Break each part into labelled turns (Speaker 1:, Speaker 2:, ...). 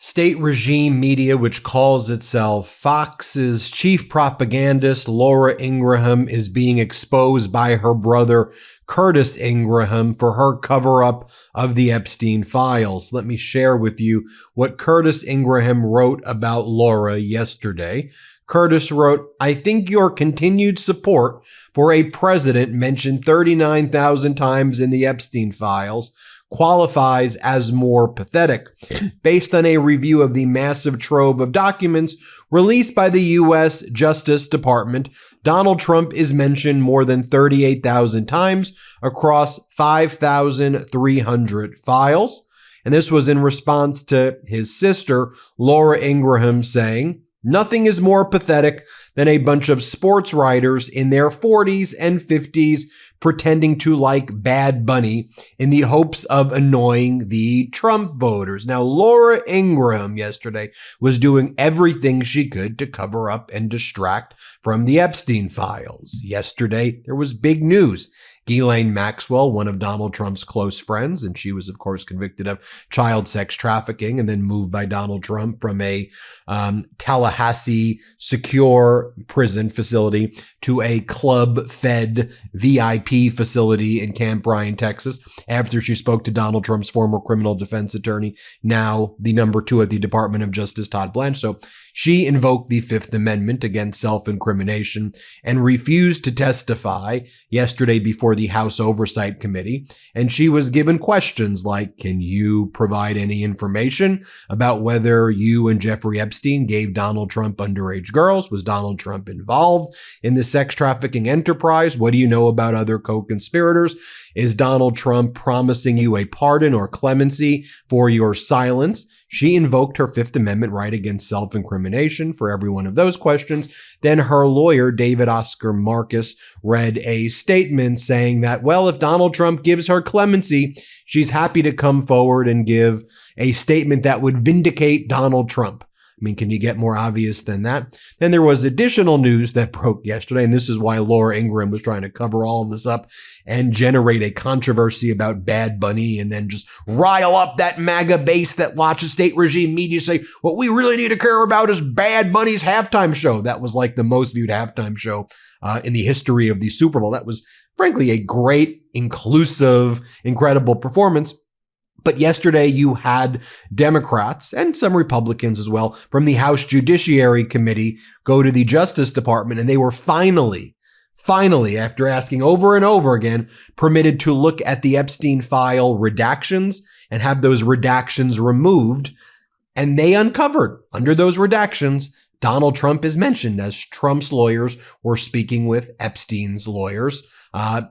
Speaker 1: State regime media, which calls itself Fox's chief propagandist, Laura Ingraham, is being exposed by her brother, Curtis Ingraham, for her cover-up of the Epstein files. Let me share with you what Curtis Ingraham wrote about Laura yesterday. Curtis wrote, "I think your continued support for a president mentioned 39,000 times in the Epstein files qualifies as more pathetic. Based on a review of the massive trove of documents released by the U.S. Justice Department, Donald Trump is mentioned more than 38,000 times across 5,300 files." And this was in response to his sister, Laura Ingraham, saying, "Nothing is more pathetic than a bunch of sports writers in their 40s and 50s pretending to like Bad Bunny in the hopes of annoying the Trump voters." Now, Laura Ingraham yesterday was doing everything she could to cover up and distract from the Epstein files. Yesterday, there was big news. Ghislaine Maxwell, one of Donald Trump's close friends, and she was, of course, convicted of child sex trafficking and then moved by Donald Trump from a Tallahassee secure prison facility to a club-fed VIP facility in Camp Bryan, Texas, after she spoke to Donald Trump's former criminal defense attorney, now the number 2 at the Department of Justice, Todd Blanche. So she invoked the Fifth Amendment against self-incrimination and refused to testify yesterday before the House Oversight Committee. And she was given questions like, can you provide any information about whether you and Jeffrey Epstein gave Donald Trump underage girls? Was Donald Trump involved in the sex trafficking enterprise? What do you know about other co-conspirators? Is Donald Trump promising you a pardon or clemency for your silence? She invoked her Fifth Amendment right against self-incrimination for every one of those questions. Then her lawyer, David Oscar Marcus, read a statement saying that, well, if Donald Trump gives her clemency, she's happy to come forward and give a statement that would vindicate Donald Trump. I mean, can you get more obvious than that? Then there was additional news that broke yesterday, and this is why Laura Ingraham was trying to cover all of this up and generate a controversy about Bad Bunny and then just rile up that MAGA base that watches state regime media say, what we really need to care about is Bad Bunny's halftime show. That was like the most viewed halftime show in the history of the Super Bowl. That was, frankly, a great, inclusive, incredible performance. But yesterday you had Democrats and some Republicans as well from the House Judiciary Committee go to the Justice Department, and they were finally, after asking over and over again, permitted to look at the Epstein file redactions and have those redactions removed. And they uncovered, under those redactions, Donald Trump is mentioned as Trump's lawyers were speaking with Epstein's lawyers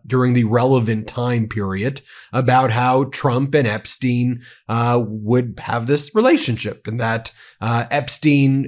Speaker 1: during the relevant time period about how Trump and Epstein would have this relationship, and that Epstein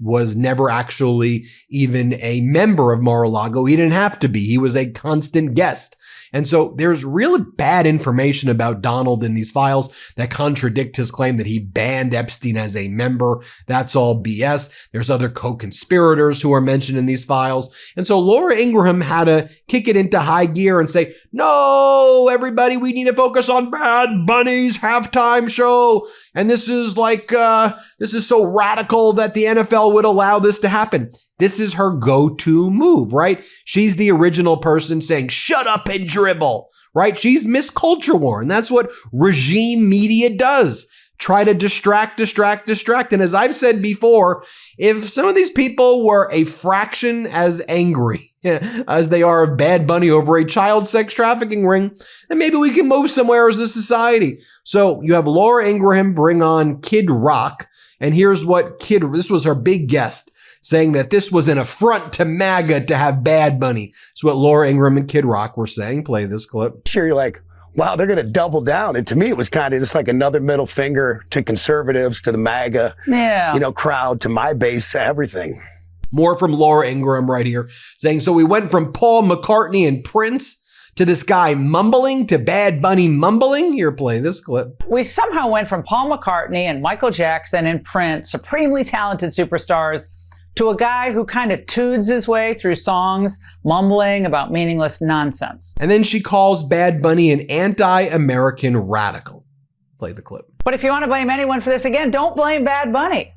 Speaker 1: was never actually even a member of Mar-a-Lago. He didn't have to be. He was a constant guest. And so there's really bad information about Donald in these files that contradict his claim that he banned Epstein as a member. That's all BS. There's other co-conspirators who are mentioned in these files. And so Laura Ingraham had to kick it into high gear and say, no, everybody, we need to focus on Bad Bunny's halftime show. And this is so radical that the NFL would allow this to happen. This is her go-to move, right? She's the original person saying, shut up and dribble, right? She's Miss Culture War. And that's what regime media does. Try to distract. And as I've said before, if some of these people were a fraction as angry as they are of Bad Bunny over a child sex trafficking ring, then maybe we can move somewhere as a society. So you have Laura Ingraham bring on Kid Rock. And here's what this was her big guest, saying that this was an affront to MAGA to have Bad Bunny. It's what Laura Ingraham and Kid Rock were saying. Play this clip.
Speaker 2: Sure, you're like, wow, they're going to double down. And to me, it was kind of just like another middle finger to conservatives, to the MAGA, crowd, to my base, everything.
Speaker 1: More from Laura Ingraham right here, saying, so we went from Paul McCartney and Prince to this guy mumbling to Bad Bunny mumbling. Here, play this clip.
Speaker 3: We somehow went from Paul McCartney and Michael Jackson and Prince, supremely talented superstars, to a guy who kind of toots his way through songs, mumbling about meaningless nonsense.
Speaker 1: And then she calls Bad Bunny an anti-American radical. Play the clip.
Speaker 3: But if you want to blame anyone for this, again, don't blame Bad Bunny.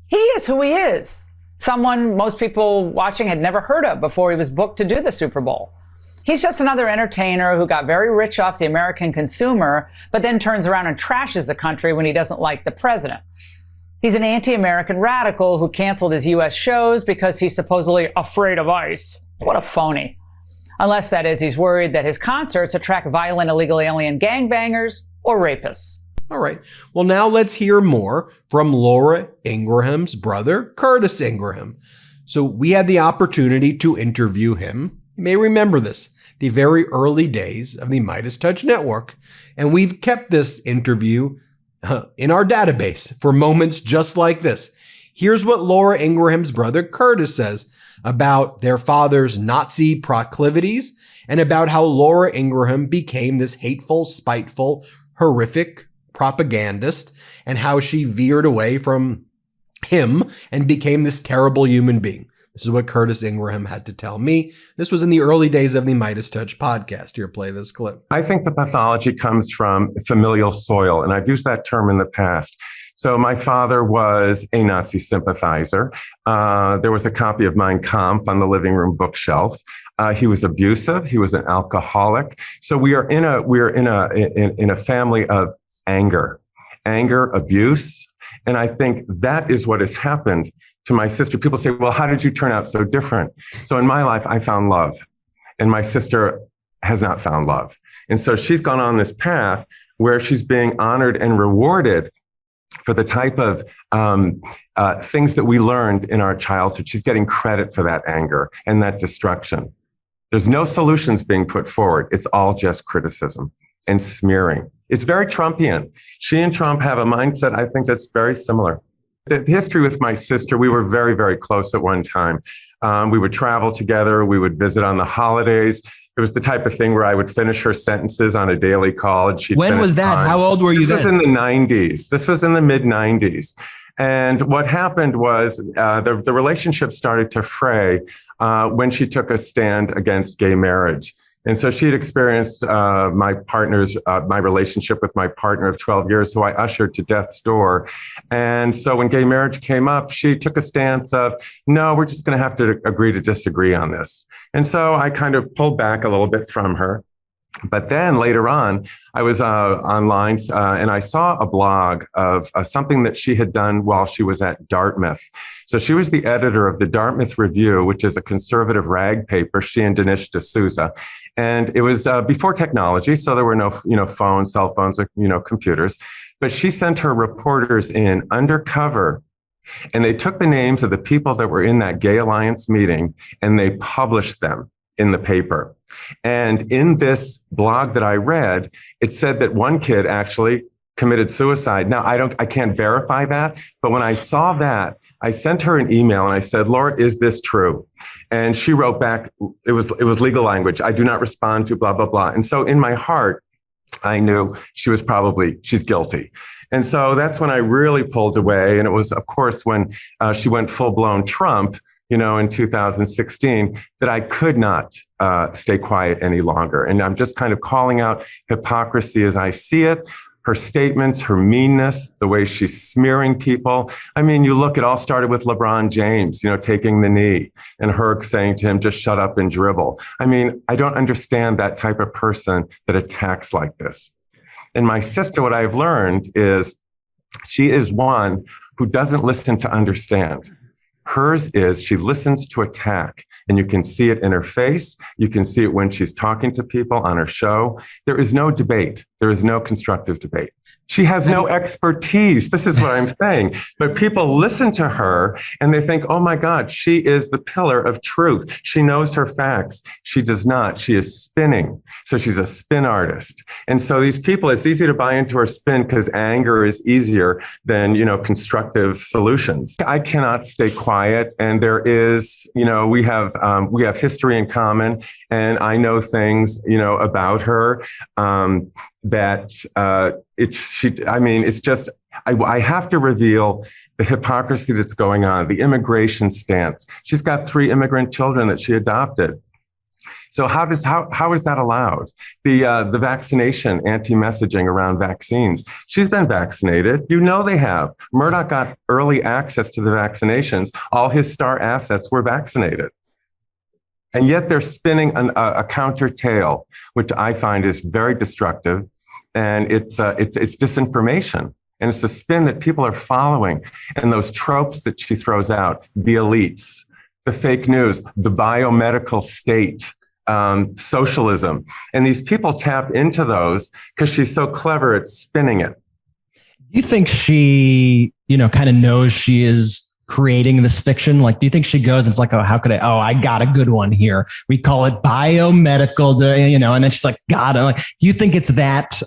Speaker 3: He is who he is. Someone most people watching had never heard of before he was booked to do the Super Bowl. He's just another entertainer who got very rich off the American consumer, but then turns around and trashes the country when he doesn't like the president. He's an anti-American radical who canceled his U.S. shows because he's supposedly afraid of ICE. What a phony. Unless, that is, he's worried that his concerts attract violent illegal alien gangbangers or rapists.
Speaker 1: All right. Well, now let's hear more from Laura Ingraham's brother, Curtis Ingraham. So we had the opportunity to interview him. You may remember this, the very early days of the MeidasTouch network. And we've kept this interview in our database for moments just like this. Here's what Laura Ingraham's brother Curtis says about their father's Nazi proclivities and about how Laura Ingraham became this hateful, spiteful, horrific propagandist and how she veered away from him and became this terrible human being. This is what Curtis Ingraham had to tell me. This was in the early days of the MeidasTouch podcast. Here, play this clip.
Speaker 4: I think the pathology comes from familial soil, and I've used that term in the past. So my father was a Nazi sympathizer. There was a copy of Mein Kampf on the living room bookshelf. He was abusive. He was an alcoholic. So we're in a family of anger, abuse. And I think that is what has happened to my sister. People say, well, how did you turn out so different? So in my life, I found love, and my sister has not found love. And so she's gone on this path where she's being honored and rewarded for the type of things that we learned in our childhood. She's getting credit for that anger and that destruction. There's no solutions being put forward. It's all just criticism and smearing. It's very Trumpian. She and Trump have a mindset, I think, that's very similar. The history with my sister, we were very, very close at one time. We would travel together. We would visit on the holidays. It was the type of thing where I would finish her sentences on a daily call. And
Speaker 5: when was that?
Speaker 4: Mine.
Speaker 5: How old were you then?
Speaker 4: This was in the 90s. This was in the mid-90s. And what happened was the relationship started to fray when she took a stand against gay marriage. And so she had experienced my relationship with my partner of 12 years, who I ushered to death's door. And so when gay marriage came up, she took a stance of, no, we're just going to have to agree to disagree on this. And so I kind of pulled back a little bit from her. But then later on, I was online and I saw a blog of something that she had done while she was at Dartmouth. So she was the editor of the Dartmouth Review, which is a conservative rag paper, she and Dinesh D'Souza. And it was before technology, so there were no phones, cell phones, or computers. But she sent her reporters in undercover, and they took the names of the people that were in that Gay Alliance meeting, and they published them in the paper. And in this blog that I read, it said that one kid actually committed suicide. Now, I can't verify that, but when I saw that, I sent her an email and I said, Laura, is this true? And she wrote back, it was legal language. I do not respond to blah, blah, blah. And so in my heart, I knew she's guilty. And so that's when I really pulled away. And it was, of course, when she went full-blown Trump, in 2016, that I could not stay quiet any longer. And I'm just kind of calling out hypocrisy as I see it, her statements, her meanness, the way she's smearing people. I mean, you look, it all started with LeBron James, taking the knee and her saying to him, just shut up and dribble. I mean, I don't understand that type of person that attacks like this. And my sister, what I've learned is she is one who doesn't listen to understand. Hers is she listens to attack, and you can see it in her face. You can see it when she's talking to people on her show. There is no debate. There is no constructive debate. She has no expertise. This is what I'm saying. But people listen to her and they think, oh my God, she is the pillar of truth. She knows her facts. She does not. She is spinning. So she's a spin artist. And so these people, it's easy to buy into her spin because anger is easier than, constructive solutions. I cannot stay quiet. And there is, we have history in common, and I know things, about her, it's just, I have to reveal the hypocrisy that's going on, the immigration stance. She's got 3 immigrant children that she adopted. So how is that allowed? The vaccination, anti-messaging around vaccines. She's been vaccinated. You know they have. Murdoch got early access to the vaccinations. All his star assets were vaccinated. And yet they're spinning a counter tale, which I find is very destructive. And it's disinformation. And it's a spin that people are following. And those tropes that she throws out, the elites, the fake news, the biomedical state, socialism. And these people tap into those because she's so clever at spinning it.
Speaker 5: Do you think she, kind of knows she is creating this fiction? Like, do you think she goes and it's like, oh, how could I got a good one here. We call it biomedical, and then she's like, God, I'm like, do you think it's that,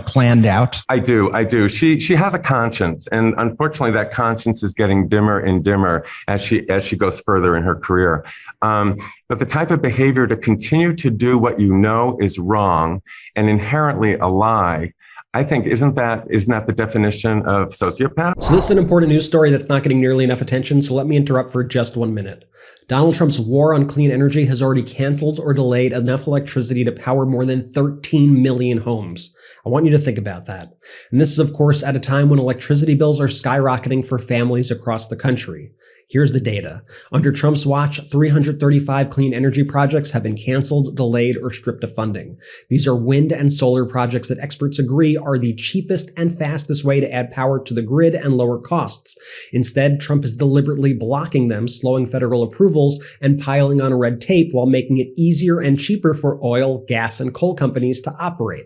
Speaker 5: planned out? I
Speaker 4: do. She has a conscience. And unfortunately, that conscience is getting dimmer and dimmer as she goes further in her career. But the type of behavior to continue to do what you know is wrong and inherently a lie, I think, isn't that the definition of sociopath?
Speaker 6: So this is an important news story that's not getting nearly enough attention, so let me interrupt for just 1 minute. Donald Trump's war on clean energy has already canceled or delayed enough electricity to power more than 13 million homes. I want you to think about that. And this is, of course, at a time when electricity bills are skyrocketing for families across the country. Here's the data. Under Trump's watch, 335 clean energy projects have been canceled, delayed, or stripped of funding. These are wind and solar projects that experts agree are the cheapest and fastest way to add power to the grid and lower costs. Instead, Trump is deliberately blocking them, slowing federal approvals, and piling on red tape while making it easier and cheaper for oil, gas, and coal companies to operate.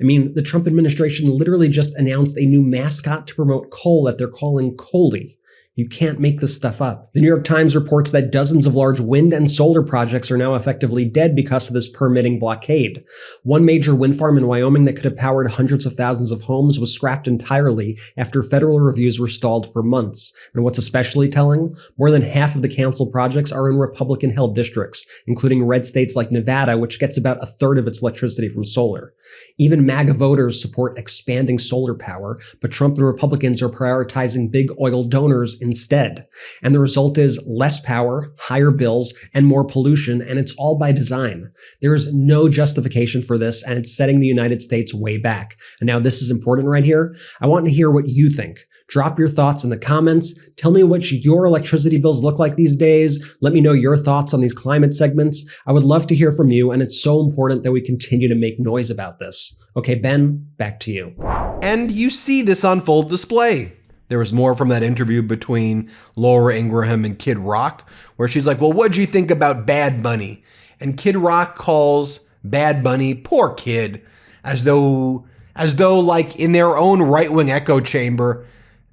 Speaker 6: I mean, the Trump administration literally just announced a new mascot to promote coal that they're calling Coley. You can't make this stuff up. The New York Times reports that dozens of large wind and solar projects are now effectively dead because of this permitting blockade. One major wind farm in Wyoming that could have powered hundreds of thousands of homes was scrapped entirely after federal reviews were stalled for months. And what's especially telling, more than half of the canceled projects are in Republican-held districts, including red states like Nevada, which gets about a third of its electricity from solar. Even MAGA voters support expanding solar power, but Trump and Republicans are prioritizing big oil donors instead. And the result is less power, higher bills, and more pollution, and it's all by design. There is no justification for this, and it's setting the United States way back. And now this is important right here. I want to hear what you think. Drop your thoughts in the comments. Tell me what your electricity bills look like these days. Let me know your thoughts on these climate segments. I would love to hear from you, and it's so important that we continue to make noise about this. Okay, Ben, back to you.
Speaker 1: And you see this on full display. There was more from that interview between Laura Ingraham and Kid Rock, where she's like, well, what'd you think about Bad Bunny? And Kid Rock calls Bad Bunny, poor kid, as though like in their own right-wing echo chamber,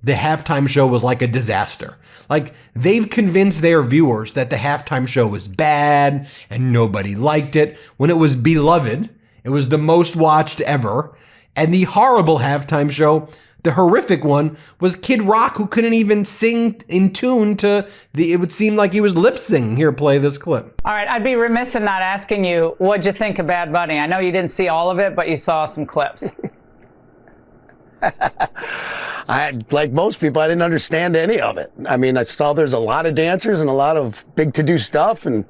Speaker 1: the halftime show was like a disaster. Like, they've convinced their viewers that the halftime show was bad and nobody liked it, when it was beloved. It was the most watched ever. And the horrible halftime show, the horrific one, was Kid Rock, who couldn't even sing in tune to it would seem like he was lip singing. Here, play this clip.
Speaker 3: All right, I'd be remiss in not asking you, what'd you think of Bad Bunny? I know you didn't see all of it, but you saw some clips.
Speaker 2: Like most people, I didn't understand any of it. I mean, I saw there's a lot of dancers and a lot of big to-do stuff. And,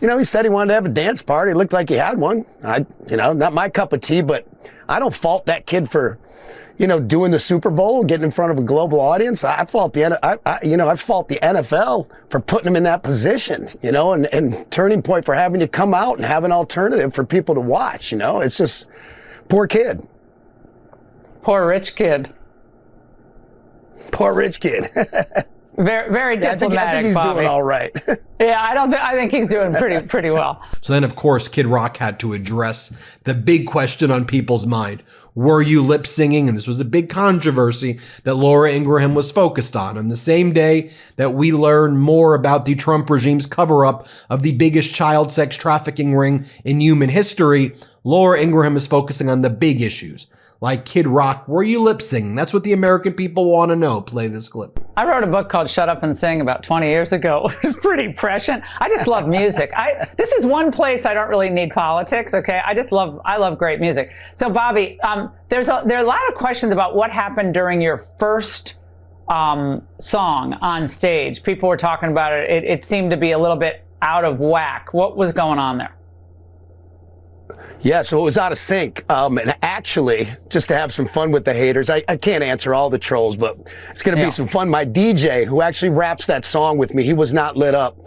Speaker 2: he said he wanted to have a dance party. It looked like he had one. Not my cup of tea, but I don't fault that kid for, doing the Super Bowl, getting in front of a global audience. I fault the NFL for putting him in that position, and Turning Point for having to come out and have an alternative for people to watch. It's just poor kid.
Speaker 3: Poor rich kid.
Speaker 2: Poor rich kid.
Speaker 3: Very, very diplomatic.
Speaker 2: I think he's
Speaker 3: Bobby.
Speaker 2: doing all right.
Speaker 3: Yeah, I think he's doing pretty well.
Speaker 1: So then, of course, Kid Rock had to address the big question on people's mind. Were you lip singing? And this was a big controversy that Laura Ingraham was focused on. On the same day that we learn more about the Trump regime's cover-up of the biggest child sex trafficking ring in human history, Laura Ingraham is focusing on the big issues. Like, Kid Rock, were you lip singing? That's what the American people want to know. Play this clip.
Speaker 3: I wrote a book called Shut Up and Sing about 20 years ago. It was pretty prescient. I just love music. This is one place I don't really need politics, okay? I love great music. So, Bobby, there are a lot of questions about what happened during your first song on stage. People were talking about it. It seemed to be a little bit out of whack. What was going on there?
Speaker 2: Yeah, so it was out of sync. And actually, just to have some fun with the haters, I can't answer all the trolls, but it's going to be some fun. My DJ, who actually raps that song with me, he was not lit up.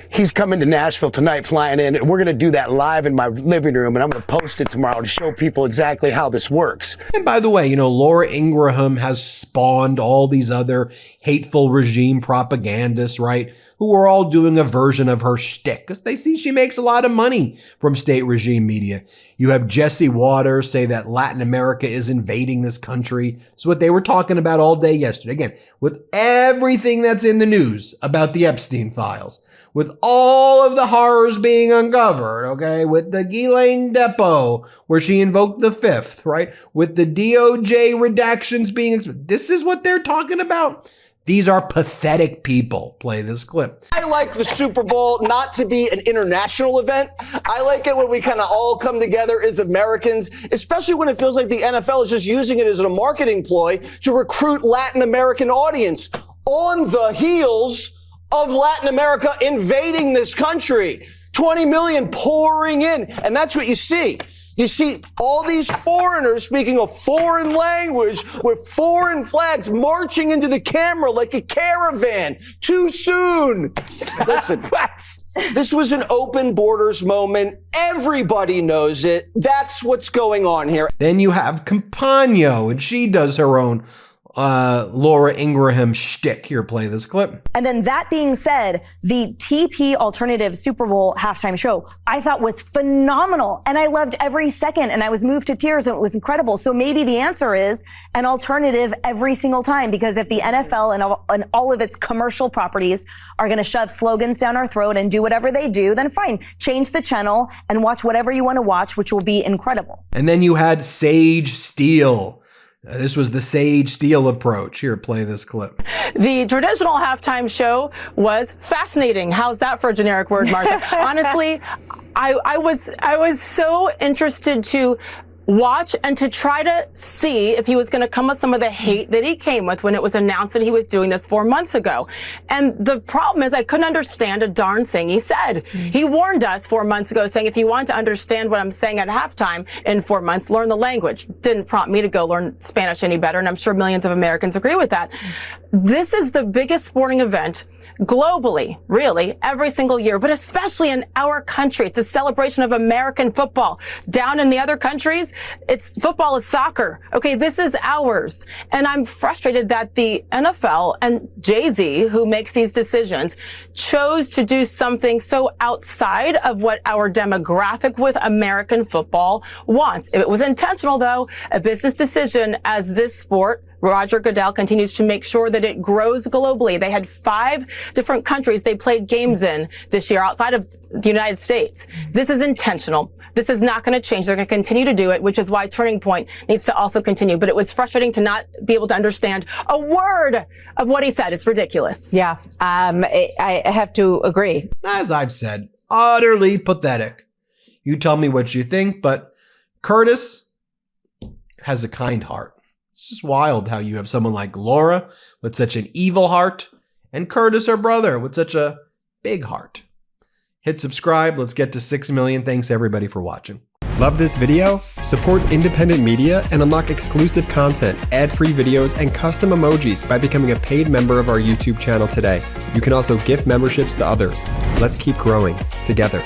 Speaker 2: He's coming to Nashville tonight, flying in, and we're going to do that live in my living room, and I'm going to post it tomorrow to show people exactly how this works.
Speaker 1: And by the way, you know, Laura Ingraham has spawned all these other hateful regime propagandists, right? Who are all doing a version of her shtick because they see she makes a lot of money from state regime media. You have Jesse Waters say that Latin America is invading this country. It's what they were talking about all day yesterday. Again, with everything that's in the news about the Epstein files, with all of the horrors being uncovered, okay, with the Ghislaine Depot, where she invoked the fifth, right, with the DOJ redactions being, this is what they're talking about. These are pathetic people. Play this clip.
Speaker 7: I like the Super Bowl not to be an international event. I like it when we kind of all come together as Americans, especially when it feels like the NFL is just using it as a marketing ploy to recruit Latin American audience on the heels of Latin America invading this country. 20 million pouring in, and that's what you see. You see all these foreigners speaking a foreign language with foreign flags marching into the camera like a caravan. Too soon. Listen, this was an open borders moment. Everybody knows it. That's what's going on here.
Speaker 1: Then you have Campagno, and she does her own Laura Ingraham shtick. Here, play this clip.
Speaker 8: And then that being said, the TP Alternative Super Bowl halftime show I thought was phenomenal, and I loved every second, and I was moved to tears, and it was incredible. So maybe the answer is an alternative every single time, because if the NFL and all of its commercial properties are going to shove slogans down our throat and do whatever they do, then fine, change the channel and watch whatever you want to watch, which will be incredible.
Speaker 1: And then you had Sage Steele. This was the Sage Steele approach. Here, play this clip.
Speaker 9: The traditional halftime show was fascinating. How's that for a generic word, Martha? Honestly, I was so interested to watch and to try to see if he was going to come with some of the hate that he came with when it was announced that he was doing this 4 months ago. And the problem is I couldn't understand a darn thing he said. He warned us 4 months ago saying, if you want to understand what I'm saying at halftime in 4 months, learn the language. Didn't prompt me to go learn Spanish any better. And I'm sure millions of Americans agree with that. This is the biggest sporting event globally, really, every single year, but especially in our country. It's a celebration of American football. Down in the other countries, football is soccer. Okay, this is ours. And I'm frustrated that the NFL and Jay-Z, who makes these decisions, chose to do something so outside of what our demographic with American football wants. It was intentional, though, a business decision, as this sport, Roger Goodell, continues to make sure that it grows globally. They had 5 different countries they played games in this year outside of the United States. This is intentional. This is not going to change. They're going to continue to do it, which is why Turning Point needs to also continue. But it was frustrating to not be able to understand a word of what he said. It's ridiculous.
Speaker 10: Yeah, I have to agree.
Speaker 1: As I've said, utterly pathetic. You tell me what you think, but Curtis has a kind heart. It's just wild how you have someone like Laura with such an evil heart and Curtis, her brother, with such a big heart. Hit subscribe. Let's get to 6 million. Thanks everybody for watching.
Speaker 11: Love this video? Support independent media and unlock exclusive content, ad-free videos, and custom emojis by becoming a paid member of our YouTube channel today. You can also gift memberships to others. Let's keep growing together.